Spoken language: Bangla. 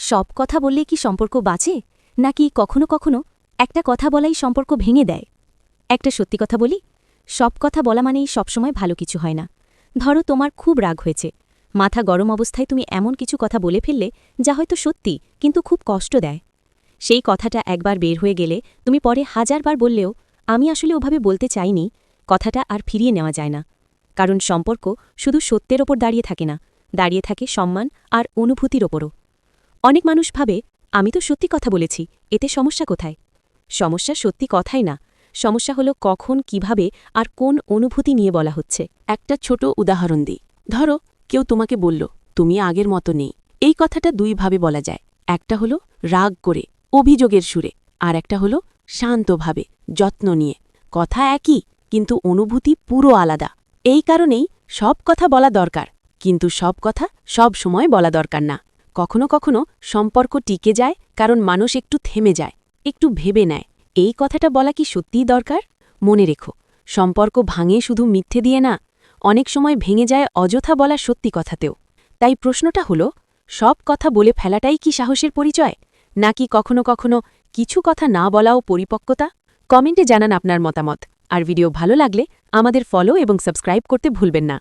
সব কথা বললে কি সম্পর্ক বাঁচে, নাকি কখনো কখনো একটা কথা বলাই সম্পর্ক ভেঙে দেয়? একটা সত্যি কথা বলি, সব কথা বলা মানেই সবসময় ভালো কিছু হয় না। ধরো তোমার খুব রাগ হয়েছে, মাথা গরম অবস্থায় তুমি এমন কিছু কথা বলে ফেললে যা হয়তো সত্যি কিন্তু খুব কষ্ট দেয়। সেই কথাটা একবার বের হয়ে গেলে তুমি পরে হাজারবার বললেও আমি আসলে ওভাবে বলতে চাইনি, কথাটা আর ফিরিয়ে নেওয়া যায় না। কারণ সম্পর্ক শুধু সত্যের ওপর দাঁড়িয়ে থাকে না, দাঁড়িয়ে থাকে সম্মান আর অনুভূতির ওপরও। অনেক মানুষ ভাবে আমি তো সত্যি কথা বলেছি, এতে সমস্যা কোথায়? সমস্যা সত্যি কথাই না, সমস্যা হলো কখন, কিভাবে আর কোন অনুভূতি নিয়ে বলা হচ্ছে। একটা ছোট উদাহরণ দিই। ধরো কেউ তোমাকে বলল তুমি আগের মতো নেই। এই কথাটা দুইভাবে বলা যায়। একটা হলো রাগ করে, অভিযোগের সুরে, আর একটা হলো শান্তভাবে, যত্ন নিয়ে। কথা একই, কিন্তু অনুভূতি পুরো আলাদা। এই কারণেই সব কথা বলা দরকার, কিন্তু সব কথা সব সময় বলা দরকার না। কখনো কখনো সম্পর্ক টিকে যায় কারণ মানুষ একটু থেমে যায়, একটু ভেবে নেয় এই কথাটা বলা কি সত্যিই দরকার। মনে রেখো, সম্পর্ক ভাঙে শুধু মিথ্যে দিয়ে না, অনেক সময় ভেঙে যায় অযথা বলা সত্যি কথাতেও। তাই প্রশ্নটা হলো, সব কথা বলে ফেলাটাই কি সাহসের পরিচয়, নাকি কখনো কখনো কিছু কথা না বলাও পরিপক্কতা? কমেন্টে জানান আপনার মতামত। আর ভিডিও ভালো লাগলে আমাদের ফলো এবং সাবস্ক্রাইব করতে ভুলবেন না।